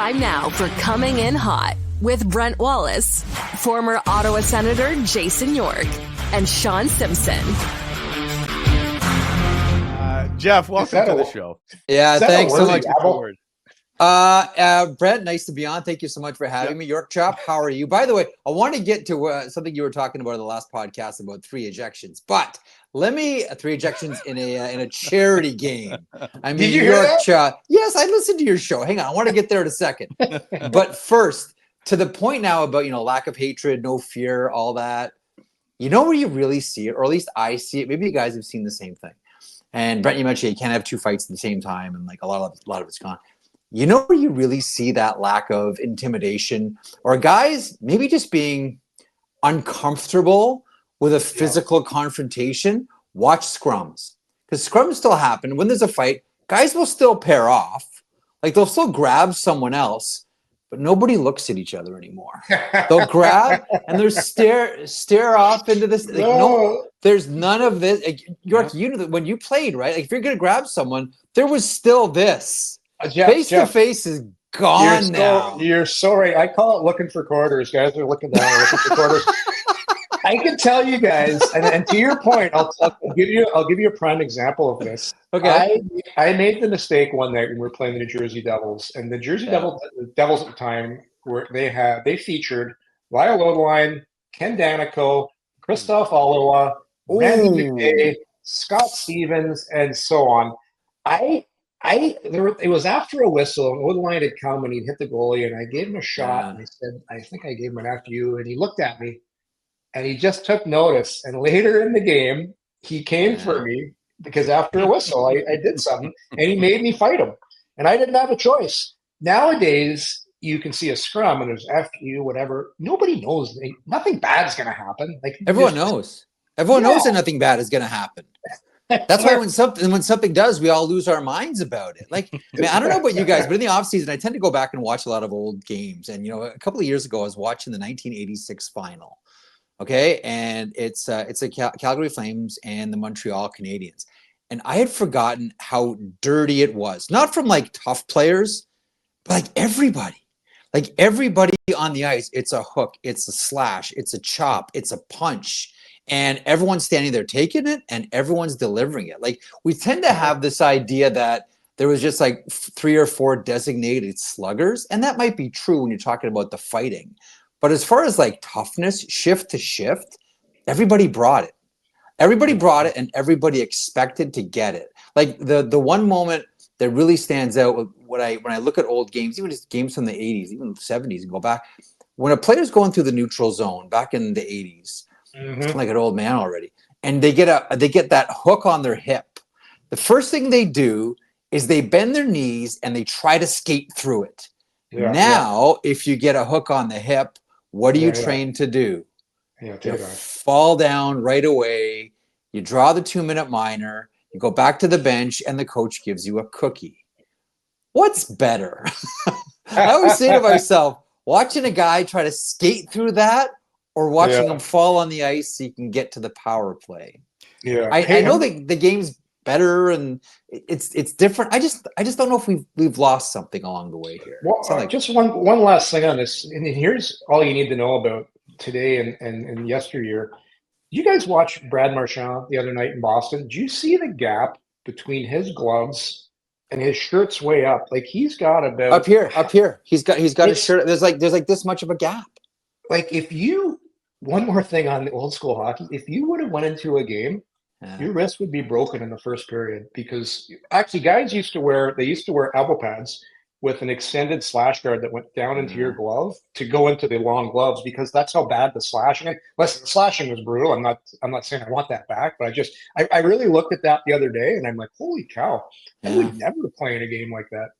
Time now for Coming In Hot with Brent Wallace, former Ottawa Senator Jason York, and Shawn Simpson. Jeff, welcome to the show. Yeah, thanks so much. Brent, Brent, nice to be on. Thank you so much for having me. York Chop, how are you? By the way, I want to get to something you were talking about in the last podcast about 3 ejections, but let me 3 ejections in a charity game. I mean, did you hear that? Chop. Yes, I listened to your show. Hang on, I want to get there in a second. But first, to the point now about lack of hatred, no fear, all that. You know where you really see it, or at least I see it. Maybe you guys have seen the same thing. And Brent, you mentioned you can't have 2 fights at the same time, and like a lot of it's gone. You know where you really see that lack of intimidation, or guys maybe just being uncomfortable with a physical confrontation? Watch scrums, because scrums still happen. When there's a fight, guys will still pair off, like they'll still grab someone else, but nobody looks at each other anymore. They'll grab and they'll stare off into this. Like, no, there's none of this. Like, York, you know that when you played, right? Like if you're gonna grab someone, there was still this. Face to face is gone now. You're so right. I call it looking for quarters. Guys are looking down, looking for quarters. I can tell you guys, and to your point, I'll give you a prime example of this. Okay. I made the mistake one night when we were playing the New Jersey Devils, and the Jersey Devils at the time they featured Lyle Lodeline, Ken Danico, Christoph Oliwa, Randy McKay, Scott Stevens, and so on. It was after a whistle, and Lodeline had come and he'd hit the goalie, and I gave him a shot, and I said, I think I gave him an after you, and he looked at me. And he just took notice. And later in the game, he came for me because after a whistle, I did something, and he made me fight him. And I didn't have a choice. Nowadays, you can see a scrum, and there's after you, whatever. Nobody knows. Nothing bad's going to happen. Like everyone knows. Everyone knows that nothing bad is going to happen. That's why when something does, we all lose our minds about it. Like, man, I don't know about you guys, but in the off season, I tend to go back and watch a lot of old games. And a couple of years ago, I was watching the 1986 final. Okay, and it's a Calgary Flames and the Montreal Canadiens, and I had forgotten how dirty it was. Not from like tough players, but like everybody on the ice. It's a hook, it's a slash, it's a chop, it's a punch, and everyone's standing there taking it, and everyone's delivering it. Like we tend to have this idea that there was just like 3 or 4 designated sluggers, and that might be true when you're talking about the fighting. But as far as like toughness, shift to shift, everybody brought it. Everybody brought it, and everybody expected to get it. Like the one moment that really stands out when I look at old games, even just games from the 80s, even the 70s, and go back, when a player's going through the neutral zone back in the 80s, like an old man already, and they get that hook on their hip. The first thing they do is they bend their knees and they try to skate through it. If you get a hook on the hip, what are you trained to do? You fall down right away. You draw the 2-minute minor. You go back to the bench, and the coach gives you a cookie. What's better? I always say to myself, watching a guy try to skate through that, or watching him fall on the ice so you can get to the power play. Yeah, I know that the game's better and it's different. I just don't know if we've lost something along the way here. Well, just one last thing on this, and here's all you need to know about today and yesteryear. You guys watched Brad Marchand the other night in Boston. Did you see the gap between his gloves and his shirt's way up? Like he's got about up here. He's got his shirt. There's like this much of a gap. Like one more thing on the old school hockey, if you would have went into a game, your wrist would be broken in the first period, because actually guys used to wear elbow pads with an extended slash guard that went down into your glove to go into the long gloves, because that's how bad the slashing. Listen, the slashing was brutal. I'm not saying I want that back, but I really looked at that the other day and I'm like, holy cow, I would never play in a game like that.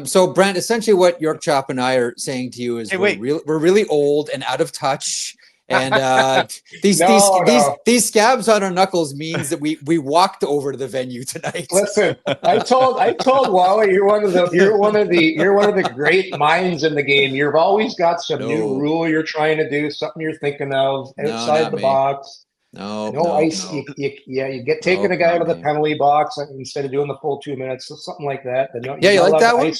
So Brent, essentially what York Chop and I are saying to you is we're really old and out of touch. And these scabs on our knuckles means that we walked over to the venue tonight. Listen, I told Wally, you're one of the great minds in the game. You've always got some new rule you're trying to do, something you're thinking of outside the box. No ice. You get taking a guy to the penalty box instead of doing the full 2 minutes, so something like that. You like that one?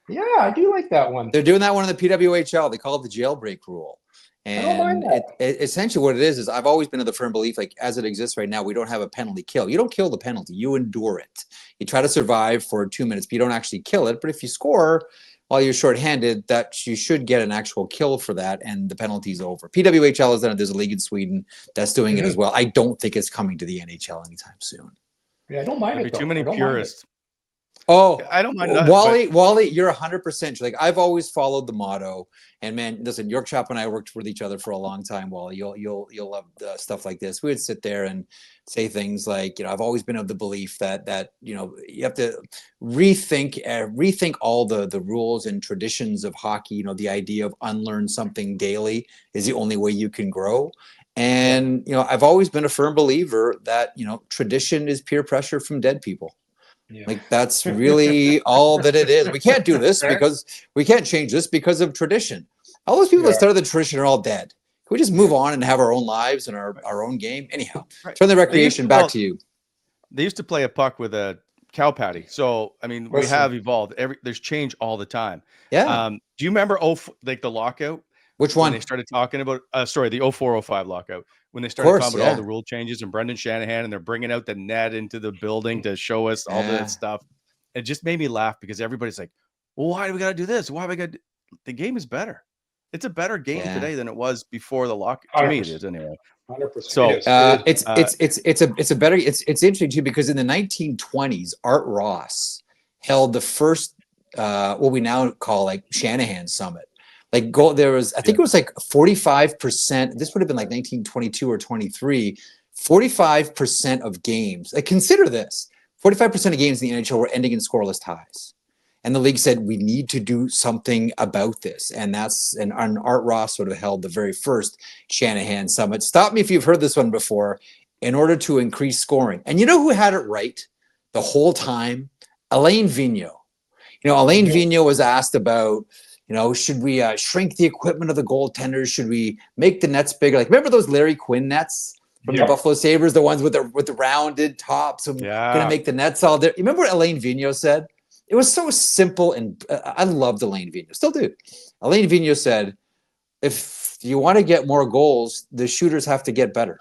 Yeah, I do like that one. They're doing that one in the PWHL. They call it the jailbreak rule. I don't mind And that. essentially what it is I've always been of the firm belief, like as it exists right now, we don't have a penalty kill. You don't kill the penalty, you endure it. You try to survive for 2 minutes, but you don't actually kill it. But if you score while you're shorthanded, that you should get an actual kill for that, and the penalty's over. PWHL has done it. There's a league in Sweden that's doing it as well. I don't think it's coming to the NHL anytime soon. Yeah, I don't mind There'd it. be too many purists. Oh, I don't mind that, Wally, you're 100%. Like I've always followed the motto, and man, listen, York Chop and I worked with each other for a long time. Wally, you'll love stuff like this. We would sit there and say things like, I've always been of the belief that you have to rethink all the rules and traditions of hockey. The idea of unlearn something daily is the only way you can grow. And I've always been a firm believer that tradition is peer pressure from dead people. Yeah. Like that's really all that it is. We can't do this because we can't change this because of tradition. All those people that started the tradition are all dead. Can we just move on and have our own lives and our own game? Anyhow, turn the recreation back to you. They used to play a puck with a cow patty. So, I mean, we have evolved. There's change all the time. Yeah. Do you remember like the lockout? Which one? When they started talking about, the 04-05 lockout. When they started talking about all the rule changes and Brendan Shanahan, and they're bringing out the net into the building to show us all that stuff. It just made me laugh because everybody's like, well, why do we got to do this? Why do we got to? The game is better. It's a better game today than it was before the lockout. To me, it is anyway. 100%. So it's a better. It's interesting too because in the 1920s, Art Ross held the first what we now call like Shanahan Summit. Like there was, I think it was like 45%. This would have been like 1922 or 23. 45% of games. Like consider this: 45% of games in the NHL were ending in scoreless ties, and the league said we need to do something about this. And Art Ross sort of held the very first Shanahan Summit. Stop me if you've heard this one before. In order to increase scoring, and you know who had it right the whole time? Alain Vigneault. Alain Vigneault was asked about. Should we shrink the equipment of the goaltenders? Should we make the nets bigger? Like, remember those Larry Quinn nets from the Buffalo Sabres, the ones with the rounded tops? I'm going to make the nets all there. You remember what Alain Vigneault said? It was so simple, and I loved Alain Vigneault. Still do. Alain Vigneault said, if you want to get more goals, the shooters have to get better.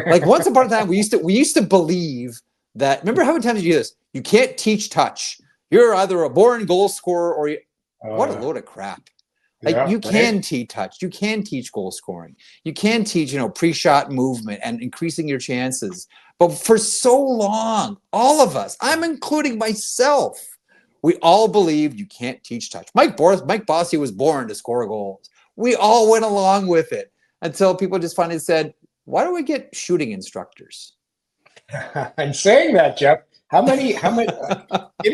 Like once upon a time, we used to believe that. Remember how many times you do this? You can't teach touch. You're either a born goal scorer or you. What a load of crap. Like you can teach touch. You can teach goal scoring. You can teach, pre-shot movement and increasing your chances. But for so long, all of us, I'm including myself, we all believed you can't teach touch. Mike Bossy was born to score goals. We all went along with it until people just finally said, why don't we get shooting instructors? I'm saying that, Jeff. How many? Give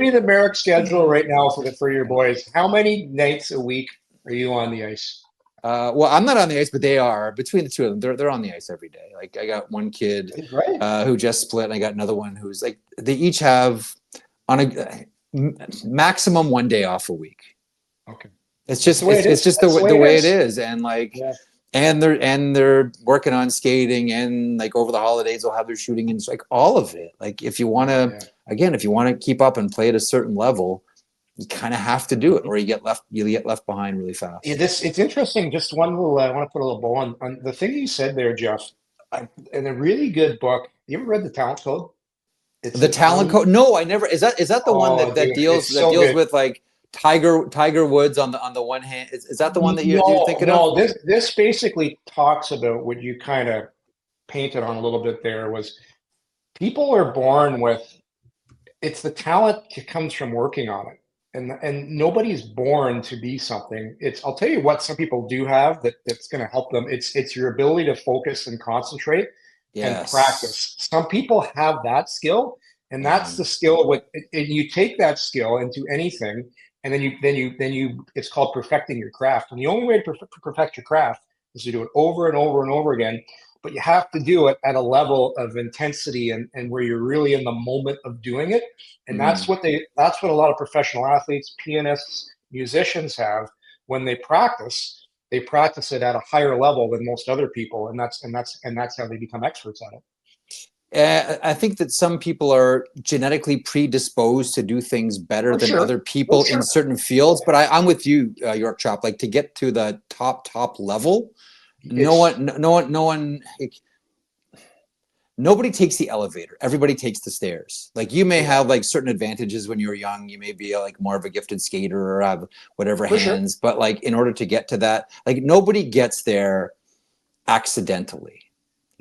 me the Marek schedule right now for your boys. How many nights a week are you on the ice? Well, I'm not on the ice, but they are. Between the two of them, they're on the ice every day. Like I got one kid who just split, and I got another one who's like they each have on a maximum 1 day off a week. Okay, it's just the way it is, and like. Yeah. And they're working on skating, and like over the holidays they'll have their shooting and like all of it. Like if you want to keep up and play at a certain level, you kind of have to do it, or you get left behind really fast. Yeah, it's interesting. Just one little, I want to put a little bow on the thing you said there, Jeff. In a really good book. You ever read The Talent Code? The Talent Code? No, I never. Is that the one that deals with like Tiger Woods on the one hand? Is that the one that you're thinking of? No, this basically talks about what you kind of painted on a little bit there. Was people are born with it's the talent that comes from working on it, and nobody's born to be something. I'll tell you what some people do have that's going to help them. It's your ability to focus and concentrate and practice. Some people have that skill, and that's the skill. And you take that skill into anything. And then you it's called perfecting your craft. And the only way to perfect your craft is to do it over and over and over again. But you have to do it at a level of intensity and where you're really in the moment of doing it. And that's what a lot of professional athletes, pianists, musicians have when they practice. They practice it at a higher level than most other people, and that's how they become experts at it. I think that some people are genetically predisposed to do things better than other people in certain fields. But I'm with you, York Chop. Like to get to the top level, no one. Nobody takes the elevator. Everybody takes the stairs. Like you may have like certain advantages when you're young. You may be like more of a gifted skater or have whatever hands. But like in order to get to that, like nobody gets there accidentally.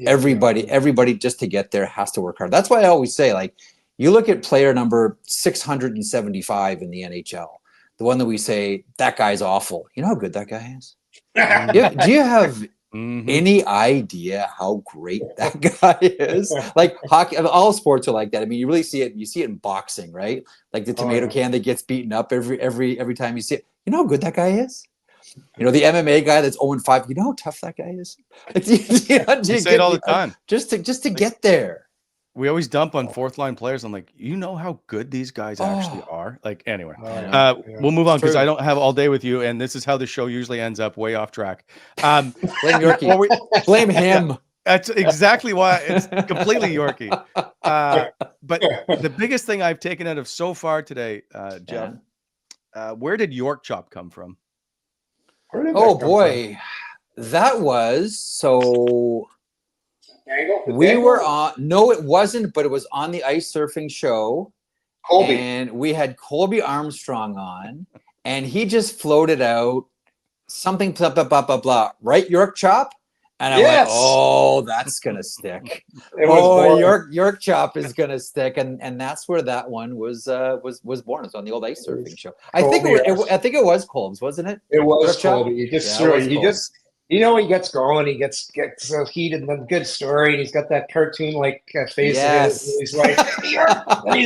Everybody just to get there has to work hard. That's why I always say, like, you look at player number 675 in the NHL, the one that we say that guy's awful. You know how good that guy is? Do you have any idea how great that guy is? Like hockey, all sports are like that. I mean, you really see it. You see it in boxing, right? Like the tomato can that gets beaten up every time you see it. You know how good that guy is? You know, the MMA guy that's 0-5, you know how tough that guy is? You say it all the time. Just to get there. We always dump on fourth line players. I'm like, you know how good these guys actually are? Like, anyway, we'll move on because I don't have all day with you. And this is how the show usually ends up, way off track. Blame Yorkie. Blame him. Yeah, that's exactly why it's completely Yorkie. But the biggest thing I've taken out of so far today, Jeff, where did York Chop come from? Oh boy, that was so. We were on. No, it wasn't, but it was on the ice surfing show. Colby. And we had Colby Armstrong on, and he just floated out something blah blah blah blah blah. Right, York Chop. And I went, oh, that's gonna stick. York Chop is gonna stick, and that's where that one was born. It's on the old ice surfing show. I think it was Colb's, wasn't it? It was Colby. He gets going. He gets so heated and good story, and he's got that cartoon like face. Yes. And he's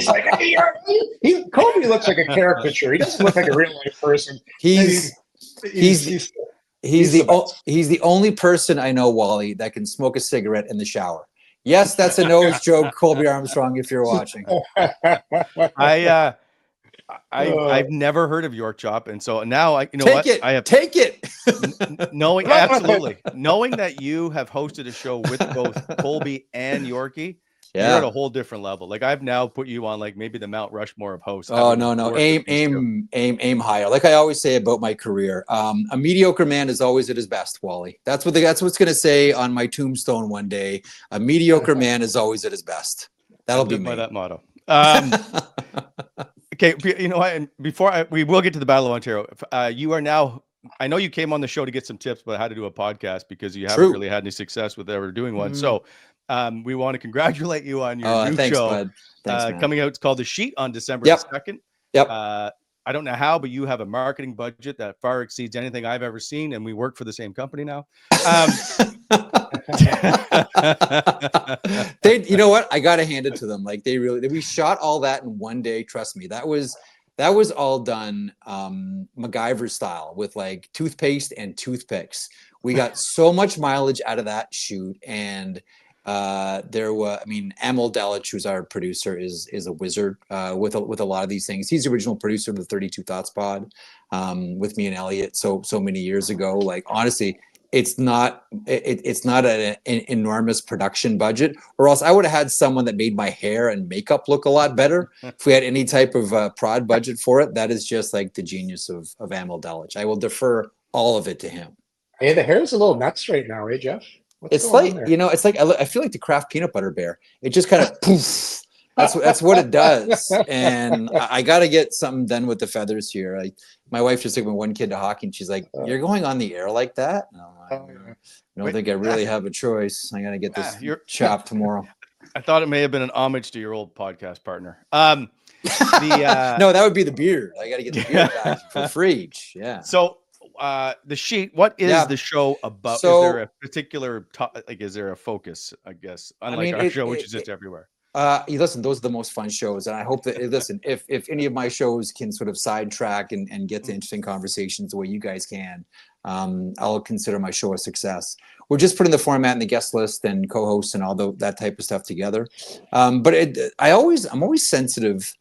like, hey, Colby looks like a caricature. He doesn't look like a real life person. He's the only person I know, Wally, that can smoke a cigarette in the shower. Yes, that's a nose joke, Colby Armstrong, if you're watching. I've never heard of York Chop, and so now I take it. Knowing that you have hosted a show with both Colby and Yorkie. You're at a whole different level. Like I've now put you on like maybe the Mount Rushmore of hosts. Oh no. Aim higher. Like I always say about my career. A mediocre man is always at his best, Wally. That's what's gonna say on my tombstone one day. A mediocre man is always at his best. That'll be by that motto. Okay, you know what? And before we will get to the Battle of Ontario, you are now. I know you came on the show to get some tips about how to do a podcast because you haven't really had any success with ever doing one. So we want to congratulate you on your new show. Bud. Thanks, coming out. It's called The Sheet on December 2nd. Yep. I don't know how, but you have a marketing budget that far exceeds anything I've ever seen, and we work for the same company now. You know what? I gotta hand it to them. Like we shot all that in one day. Trust me, that was all done MacGyver style with like toothpaste and toothpicks. We got so much mileage out of that shoot, and Amel Delich, who's our producer, is a wizard with a lot of these things. He's the original producer of the 32 Thoughts pod with me and Elliot so many years ago. Like honestly, it's not an enormous production budget, or else I would have had someone that made my hair and makeup look a lot better. If we had any type of prod budget for it, that is just like the genius of Amel Delich. I will defer all of it to him. Hey, the hair's a little nuts right now, eh, Jeff? It's like, it's like I feel like the Kraft peanut butter bear. It just kind of poof. That's what it does. And I got to get something done with the feathers here. My wife just took my one kid to hockey, and she's like, "You're going on the air like that?" No, I don't think I really have a choice. I got to get this chopped tomorrow. I thought it may have been an homage to your old podcast partner. No, that would be the beard. I got to get the beard back for Frege. Yeah. So. The Sheet, what is the show about? So, is there a particular is there a focus, I guess, unlike our show, which is just everywhere? Listen, those are the most fun shows, and I hope that if any of my shows can sort of sidetrack and get to interesting conversations the way you guys can, I'll consider my show a success. We're just putting the format and the guest list and co-hosts and all that type of stuff together. But I'm always sensitive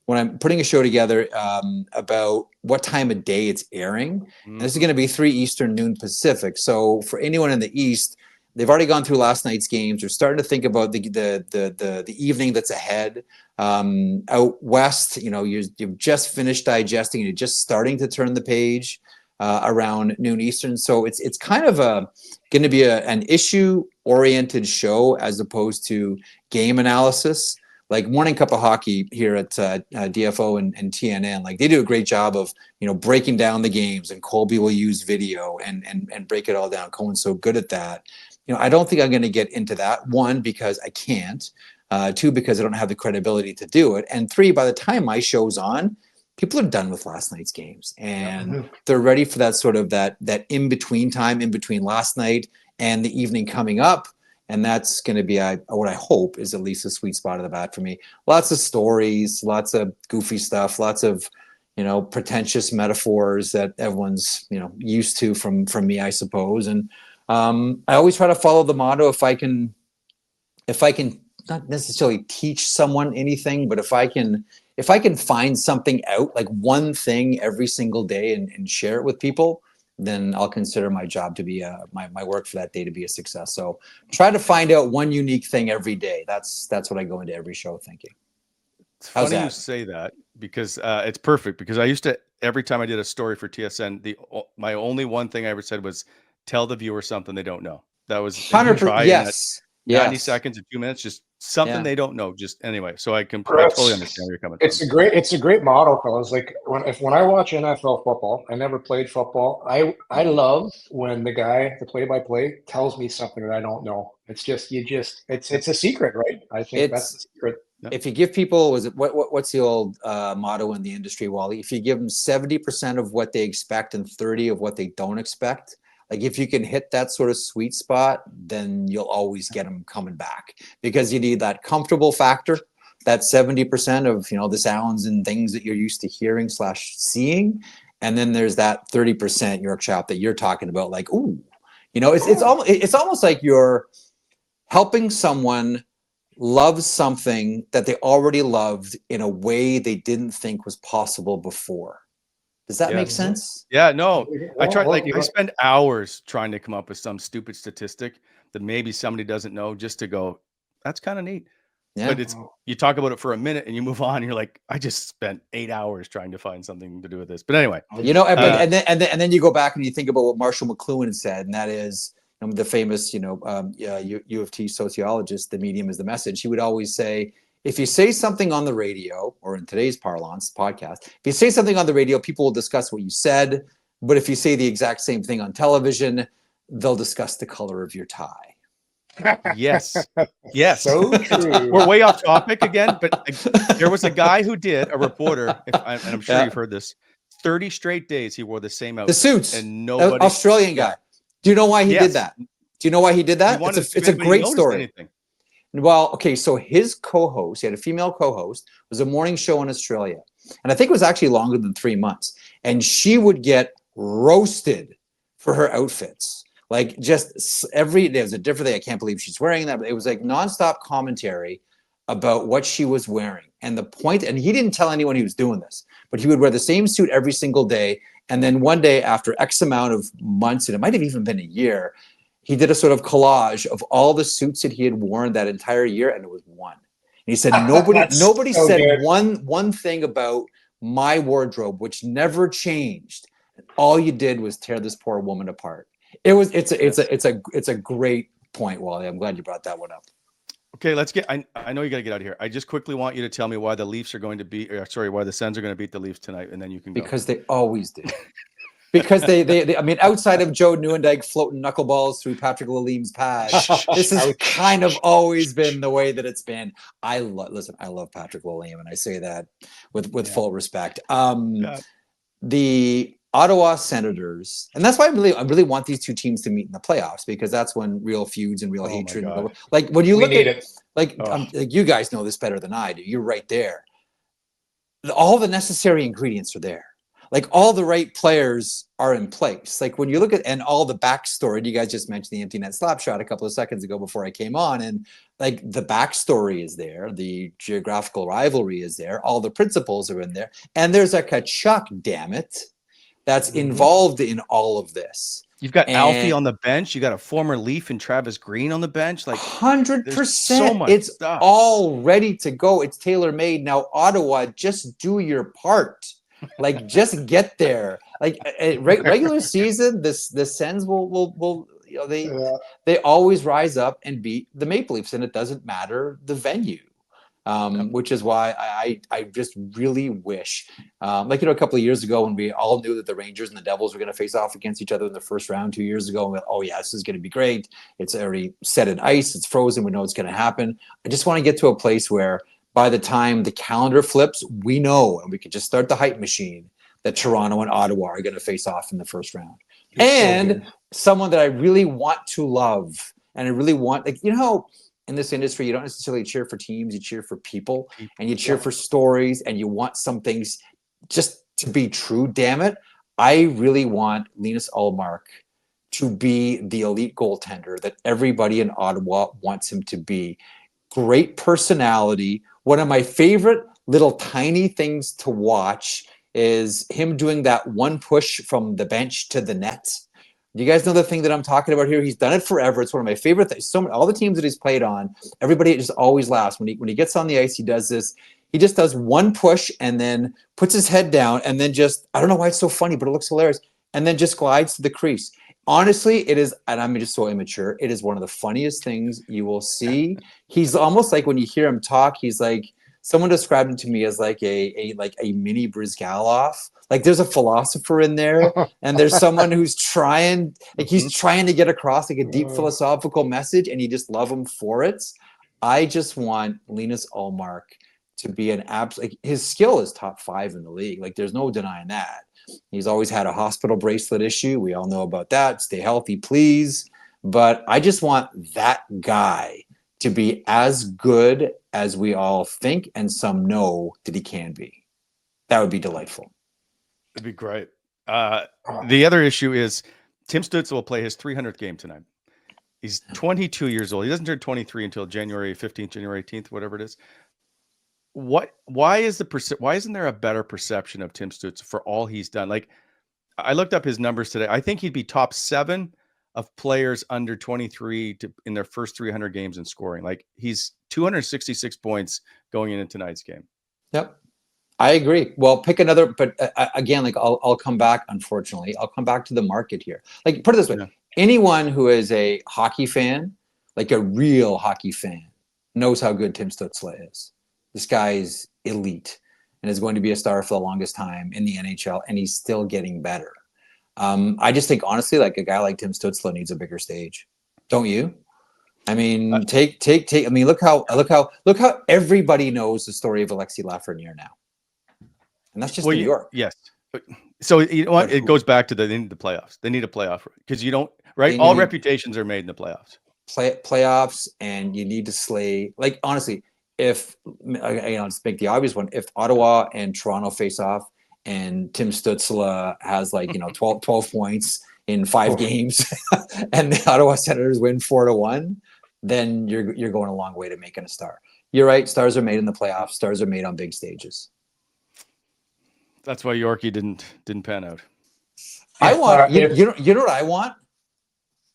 when I'm putting a show together about what time of day it's airing. And this is going to be 3 Eastern, noon Pacific. So for anyone in the East, They've already gone through last night's games. They're starting to think about the evening that's ahead. Out west, you've just finished digesting and you're just starting to turn the page around noon Eastern. So it's kind of going to be an issue-oriented show as opposed to game analysis. Like Morning Cup of Hockey here at DFO and TNN, like they do a great job of breaking down the games, and Colby will use video and break it all down. Cohen's so good at that. I don't think I'm going to get into that. One, because I can't. Two, because I don't have the credibility to do it. And three, by the time my show's on, people are done with last night's games and they're ready for that sort of that in-between time, in between last night and the evening coming up. And that's going to be what I hope is at least a sweet spot of the bat for me. Lots of stories, lots of goofy stuff, lots of, pretentious metaphors that everyone's, used to from me, I suppose. And I always try to follow the motto, if I can not necessarily teach someone anything, but if I can find something out, like one thing every single day and share it with people, then I'll consider my job to be my work for that day to be a success. So try to find out one unique thing every day. That's what I go into every show thinking. It's funny you say that, because it's perfect, because I used to, every time I did a story for TSN, my only one thing I ever said was tell the viewer something they don't know. That was 100%. Yes. 90 seconds or 2 minutes, just something they don't know. Just anyway. So I totally understand where you're coming from. It's a great model, fellas. Like when I watch NFL football, I never played football. I love when the play-by-play tells me something that I don't know. It's just it's a secret, right? I think that's the secret. If you give people, what's the old motto in the industry, Wally? If you give them 70% of what they expect and 30 of what they don't expect, like if you can hit that sort of sweet spot, then you'll always get them coming back, because you need that comfortable factor, that 70% of, the sounds and things that you're used to hearing / seeing. And then there's that 30% York chop that you're talking about. Like, ooh, it's almost like you're helping someone love something that they already loved in a way they didn't think was possible before. Does that make sense? Yeah, no. I spend hours trying to come up with some stupid statistic that maybe somebody doesn't know, just to go, that's kind of neat. Yeah. But you talk about it for a minute and you move on. And you're like, I just spent 8 hours trying to find something to do with this. But anyway, and then you go back and you think about what Marshall McLuhan said, and that is the famous, U of T sociologist, the medium is the message. He would always say, if you say something on the radio, or in today's parlance, podcast, if you say something on the radio, people will discuss what you said. But if you say the exact same thing on television, they'll discuss the color of your tie. Yes. Yes. So true. We're way off topic again, but there was a guy who did, a reporter, and I'm sure you've heard this, 30 straight days he wore the same outfit. The suits. And nobody. Australian guy. Do you know why he did that? Do you know why he did that? It's a great story. Anything. Well, okay, so his co-host, he had a female co-host, was a morning show in Australia. And I think it was actually longer than 3 months. And she would get roasted for her outfits. Like just every day was a different thing. I can't believe she's wearing that. But it was like nonstop commentary about what she was wearing. And the point, and he didn't tell anyone he was doing this, but he would wear the same suit every single day. And then one day after X amount of months, and it might have even been a year, he did a sort of collage of all the suits that he had worn that entire year, and it was one. And he said, nobody so said good. one thing about my wardrobe, which never changed. All you did was tear this poor woman apart. It's a great point, Wally. I'm glad you brought that one up. Okay, let's get. I know you got to get out of here. I just quickly want you to tell me why the Leafs are going to beat. Why the Sens are going to beat the Leafs tonight, and then you can go. Because they always do. Because they, I mean, outside of Joe Nieuwendyk floating knuckleballs through Patrick Lalim's pad, this has kind of always been the way that it's been. I love Patrick Lalim, and I say that with full respect. The Ottawa Senators, and that's why I really want these two teams to meet in the playoffs, because that's when real feuds and real hatred. Like when you look at like you guys know this better than I do. You're right there. All the necessary ingredients are there. Like all the right players are in place. Like when you look at, and all the backstory, you guys just mentioned the empty net slap shot a couple of seconds ago before I came on. And like the backstory is there. The geographical rivalry is there. All the principles are in there. And there's a Kachuk, damn it, that's involved in all of this. You've got Alfie on the bench. You got a former Leaf and Travis Green on the bench. Like 100%. So much it's stuff. all ready to go. It's tailor-made. Now, Ottawa, just do your part. Like, just get there. Like regular season, the Sens will they always rise up and beat the Maple Leafs, and it doesn't matter the venue. Which is why I just really wish, a couple of years ago when we all knew that the Rangers and the Devils were going to face off against each other in the first round 2 years ago. And this is going to be great. It's already set in ice. It's frozen. We know it's going to happen. I just want to get to a place where by the time the calendar flips, we know, and we can just start the hype machine, that Toronto and Ottawa are going to face off in the first round. And someone that I really want to love, and I really want, in this industry, you don't necessarily cheer for teams, you cheer for people, and you cheer for stories, and you want some things just to be true, damn it. I really want Linus Ullmark to be the elite goaltender that everybody in Ottawa wants him to be. Great personality. One of my favorite little tiny things to watch is him doing that one push from the bench to the net. You guys know the thing that I'm talking about here? He's done it forever. It's one of my favorite things. All the teams that he's played on, everybody just always laughs. When he gets on the ice, he does this. He just does one push and then puts his head down and then just, I don't know why it's so funny, but it looks hilarious, and then just glides to the crease. Honestly, it is, and I'm just so immature, it is one of the funniest things you will see. He's almost like, when you hear him talk, he's like, someone described him to me as like a mini Brizgalov. Like, there's a philosopher in there, and there's someone who's trying to get across like a deep philosophical message, and you just love him for it. I just want Linus Ullmark to be an absolute, his skill is top 5 in the league. Like, there's no denying that. He's always had a hospital bracelet issue. We all know about that. Stay healthy, please. But I just want that guy to be as good as we all think and some know that he can be. That would be delightful. It'd be great. The other issue is Tim Stützle will play his 300th game tonight. He's 22 years old. He doesn't turn 23 until January 15th, January 18th, whatever it is. Why isn't there a better perception of Tim Stützle for all he's done? Like, I looked up his numbers today. I think he'd be top 7 of players under 23 in their first 300 games in scoring. Like, he's 266 points going into tonight's game. Yep. I agree. Well, pick another, but again, like I'll come back, unfortunately. I'll come back to the market here. Like, put it this way. Yeah. Anyone who is a hockey fan, like a real hockey fan, knows how good Tim Stützle is. This guy's elite and is going to be a star for the longest time in the NHL, and he's still getting better. I just think, honestly, like a guy like Tim Stützle needs a bigger stage. Don't you? I mean, I mean, look how everybody knows the story of Alexis Lafreniere now. And that's just New York. Yes. So you know what? It goes back to they need the playoffs. They need a playoff, because you don't, right? All reputations are made in the playoffs. Playoffs, and you need to slay. Like, honestly, if, let's make the obvious one. If Ottawa and Toronto face off and Tim Stützle has 12 points in 5 games and the Ottawa Senators win 4-1, then you're going a long way to making a star. You're right. Stars are made in the playoffs. Stars are made on big stages. That's why Yorkie didn't pan out. I want you know what I want?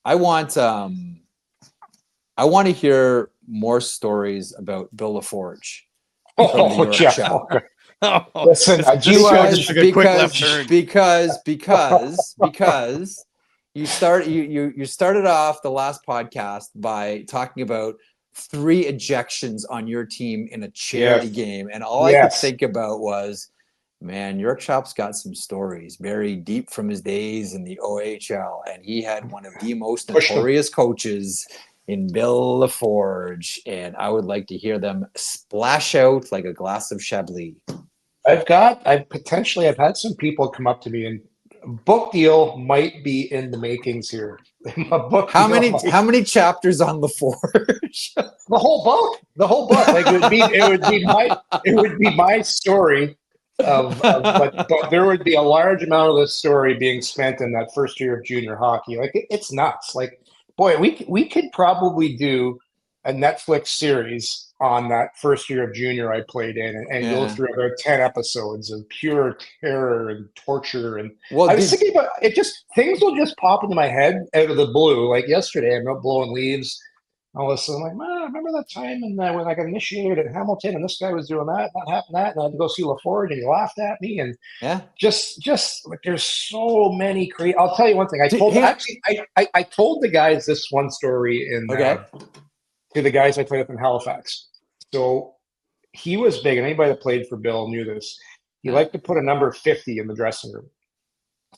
I want to hear more stories about Bill LaForge. Listen, because you started off the last podcast by talking about 3 ejections on your team in a charity game, and all I could think about was, man, York Chop's got some stories buried deep from his days in the OHL, and he had one of the most notorious coaches in Bill LaForge, and I would like to hear them splash out like a glass of Chablis. I've had some people come up to me, and a book deal might be in the makings here. How many chapters on LaForge? The whole book. Like, it would be my story. But there would be a large amount of this story being spent in that first year of junior hockey. Like, it's nuts. Like, boy, we could probably do a Netflix series on that first year of junior I played in, and go through about 10 episodes of pure terror and torture. And I was thinking about it, just things will just pop into my head out of the blue. Like yesterday, I'm out blowing leaves. All of a sudden, I'm like, man, remember that time when I got initiated at Hamilton and this guy was doing that happened, and I had to go see LaForge and he laughed at me. And just like there's so many I'll tell you one thing. I told the guys this one story to the guys I played with in Halifax. So he was big, and anybody that played for Bill knew this. He liked to put a number 50 in the dressing room.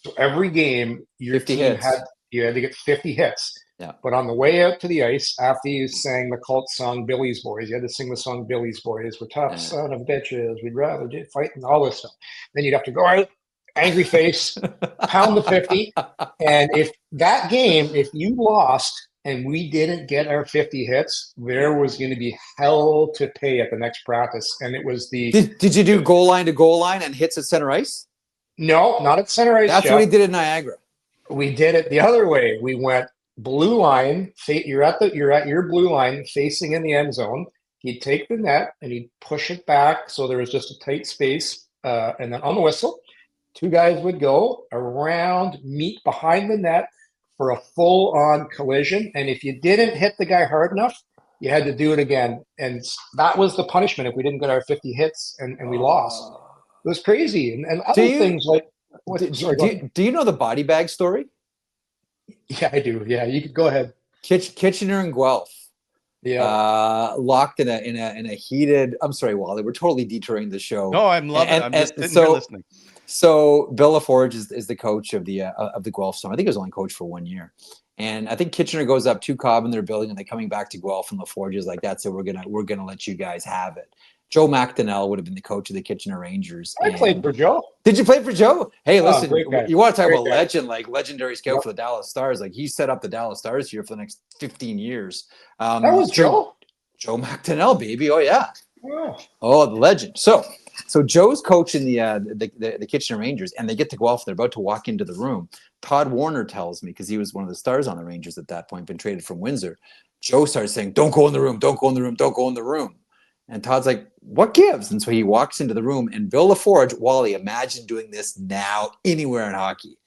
So every game, your team had to get 50 hits. Yeah. But on the way out to the ice, after you sang the cult song Billy's Boys, you had to sing the song Billy's Boys. We're tough son of bitches. We'd rather fight and all this stuff. Then you'd have to go out, angry face, pound the 50. And if that game, if you lost and we didn't get our 50 hits, there was going to be hell to pay at the next practice. And it was the... Did you do goal line to goal line and hits at center ice? No, not at center ice. That's Jeff. what he did at Niagara. We did it the other way. We went blue line. You're at your blue line facing in the end zone. He'd take the net and he'd push it back so there was just a tight space. And then on the whistle, two guys would go around, meet behind the net for a full-on collision. And if you didn't hit the guy hard enough, you had to do it again. And that was the punishment if we didn't get our 50 hits and we lost. It was crazy. And other things like... Do you know the body bag story? Yeah, I do. Yeah, you could go ahead. Kitchener and Guelph. Yeah. Locked in a heated... I'm sorry, Wally. We're totally detouring the show. No, I'm loving it. I'm just sitting here listening. So Bill LaForge is the coach of the Guelph Storm. I think he was only coach for 1 year. And I think Kitchener goes up 2 Cobb in their building, and they're coming back to Guelph, and LaForge is like, that's it. We're gonna let you guys have it. Joe McDonnell would have been the coach of the Kitchener Rangers. I played for Joe. Did you play for Joe? Hey, listen, you want to talk about guy. legend, like legendary scout for the Dallas Stars. Like he set up the Dallas Stars here for the next 15 years. That was Joe? Joe McDonnell, baby. Oh, yeah. Oh, the legend. So Joe's coaching the Kitchener Rangers, and they get to Guelph. They're about to walk into the room. Todd Warner tells me, because he was one of the stars on the Rangers at that point, been traded from Windsor. Joe starts saying, don't go in the room, don't go in the room, don't go in the room. And Todd's like, what gives? And so he walks into the room, and Bill LaForge, Wally, imagine doing this now anywhere in hockey.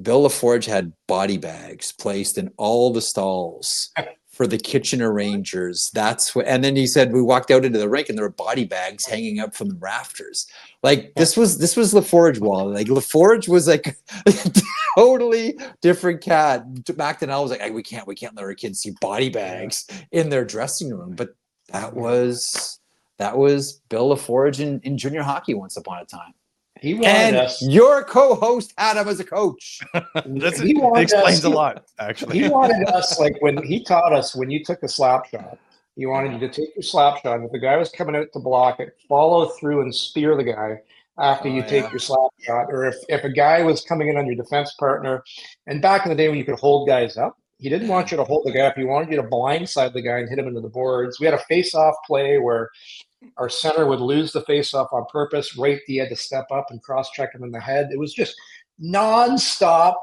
Bill LaForge had body bags placed in all the stalls for the Kitchener Rangers. And then he said, we walked out into the rink and there were body bags hanging up from the rafters. Like this was LaForge, Wally. Like LaForge was like a totally different cat. McDonnell was like, we can't let our kids see body bags in their dressing room. But that was Bill LaForge in junior hockey once upon a time. He wanted us. Your co-host had him as a coach. It explains a lot, actually. He wanted us, like when he taught us, when you took a slap shot, he wanted you to take your slap shot. And if the guy was coming out to block it, follow through and spear the guy after you take your slap shot. Or if a guy was coming in on your defense partner, and back in the day when you could hold guys up, he didn't want you to hold the guy up. He wanted you to blindside the guy and hit him into the boards. We had a face-off play where our center would lose the face-off on purpose. He had to step up and cross-check him in the head. It was just nonstop.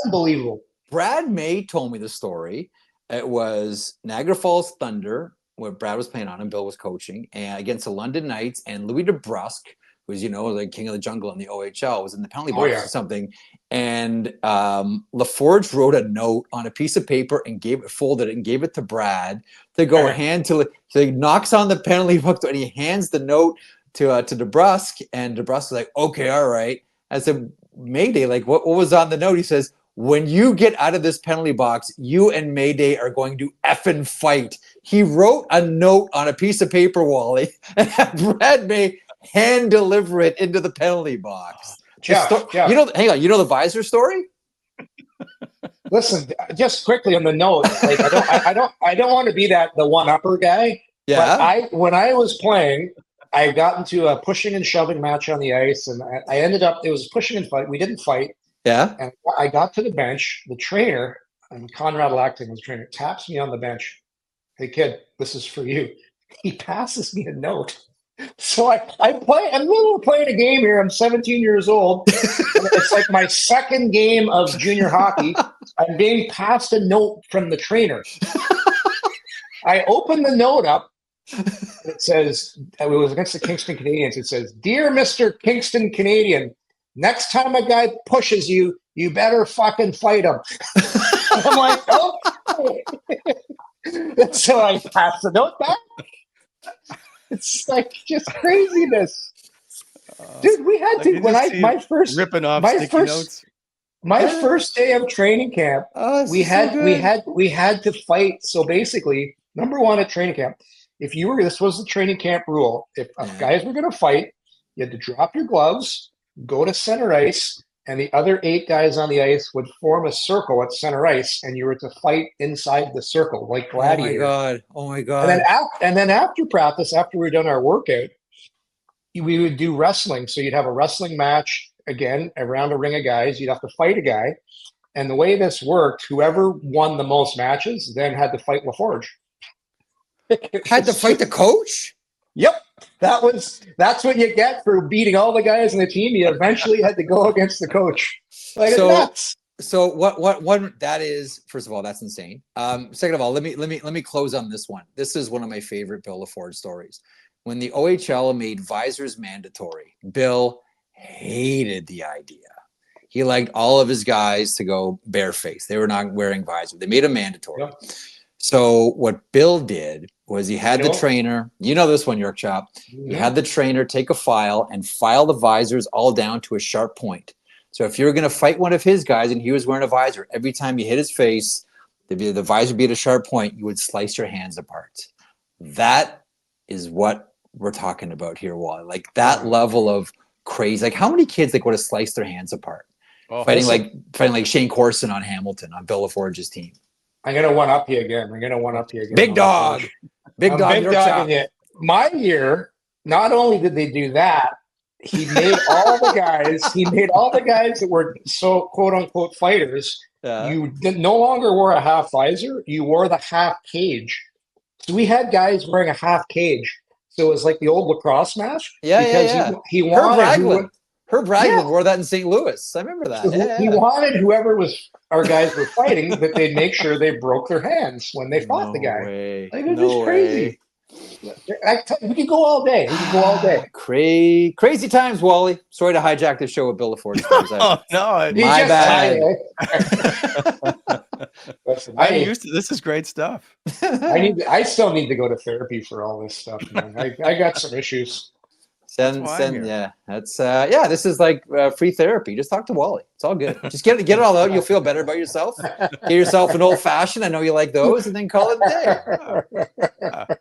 Unbelievable. Brad May told me the story. It was Niagara Falls Thunder, where Brad was playing on and Bill was coaching, and against the London Knights, and Louis DeBrusque, who's, like king of the jungle in the OHL, was in the penalty box or something. And LaForge wrote a note on a piece of paper and folded it and gave it to Brad to go so he knocks on the penalty box and he hands the note to DeBrusque, and DeBrusque was like, okay, all right. I said, Mayday, like what was on the note? He says, when you get out of this penalty box, you and Mayday are going to effing fight. He wrote a note on a piece of paper, Wally, and had Brad May hand deliver it into the penalty box. Jeff. Hang on, you know the visor story? Listen, just quickly on the note, like I don't want to be the one-upper guy. Yeah. But when I was playing, I got into a pushing and shoving match on the ice, and I ended up, it was pushing and fight. We didn't fight. Yeah. And I got to the bench. The trainer, and Conrad Lacting was the trainer, taps me on the bench. Hey kid, this is for you. He passes me a note. So I'm literally playing a game here. I'm 17 years old. It's like my second game of junior hockey. I'm being passed a note from the trainer. I open the note up. It says, it was against the Kingston Canadians. It says, "Dear Mr. Kingston Canadian, next time a guy pushes you, you better fucking fight him." I'm like, oh. So I pass the note back. It's like just craziness. Dude, we had to, when my first day of training camp, we had to fight. So basically, number one at training camp, this was the training camp rule. If guys were going to fight, you had to drop your gloves, go to center ice, and the other 8 guys on the ice would form a circle at center ice, and you were to fight inside the circle like gladiators. Oh my god! And then after practice, after we were done our workout, we would do wrestling. So you'd have a wrestling match again around a ring of guys. You'd have to fight a guy, and the way this worked, whoever won the most matches then had to fight LaForge. Had to fight the coach? Yep. That's what you get for beating all the guys in the team. You eventually had to go against the coach. Like, nuts. So what that is, first of all, that's insane. Second of all, let me close on this one. This is one of my favorite Bill LaForge stories. When the OHL made visors mandatory, Bill hated the idea. He liked all of his guys to go barefaced. They were not wearing visors. They made them mandatory. Yep. So what Bill did was he had the trainer, this one, York Chop. He had the trainer take a file and file the visors all down to a sharp point. So if you were going to fight one of his guys and he was wearing a visor, every time you hit his face, the visor would be at a sharp point, you would slice your hands apart. That is what we're talking about here, Wally. Like that level of crazy. Like how many kids would have sliced their hands apart? Fighting like Shane Corson on Hamilton on Bill LaForge's team. I'm going to one-up you again. Big dog. Big dog. My year, not only did they do that, he made all the guys that were so quote-unquote fighters, you no longer wore a half visor, you wore the half cage. So we had guys wearing a half cage. So it was like the old lacrosse match. He wanted Herb Ragland wore that in St. Louis. I remember that. So he wanted whoever our guys were fighting that they'd make sure they broke their hands when they fought the guy. Like, it was crazy. We could go all day. Crazy times, Wally. Sorry to hijack the show with Bill LaForge. My bad. I'm used to this. Is great stuff. I still need to go to therapy for all this stuff, man. I got some issues. This is like free therapy. Just talk to Wally. It's all good. Just get it all out. You'll feel better about yourself. Get yourself an old fashioned. I know you like those, and then call it a day.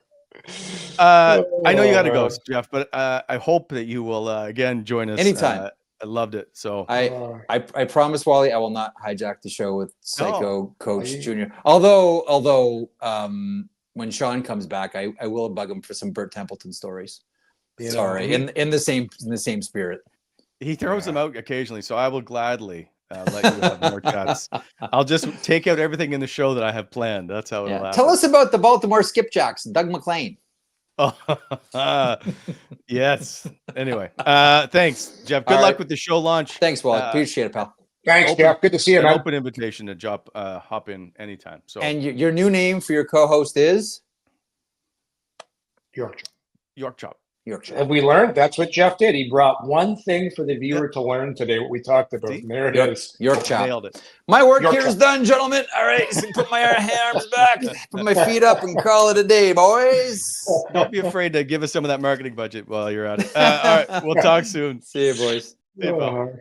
I know you got to go, Jeff, but I hope that you will again join us anytime. I loved it. So I promise, Wally, I will not hijack the show with Psycho Coach Jr. Although when Shawn comes back, I will bug him for some Burt Templeton stories. Sorry, in the same spirit. He throws them out occasionally, so I will gladly let you have more chats. I'll just take out everything in the show that I have planned. That's how it'll happen. Tell us about the Baltimore Skipjacks, Doug McLean. Yes. Anyway, thanks, Jeff. Good luck with the show launch. Thanks, Wally. Appreciate it, pal. Thanks, Jeff. Good to see you, man. Open invitation to hop in anytime. So, and your new name for your co-host is York Chop. Have we learned? That's what Jeff did. He brought one thing for the viewer to learn today, what we talked about. And there it is. York Chop. Nailed it. My work here is done, gentlemen. All right. So put my arms back, put my feet up, and call it a day, boys. Don't be afraid to give us some of that marketing budget while you're at it. All right. We'll talk soon. See you, boys. See you,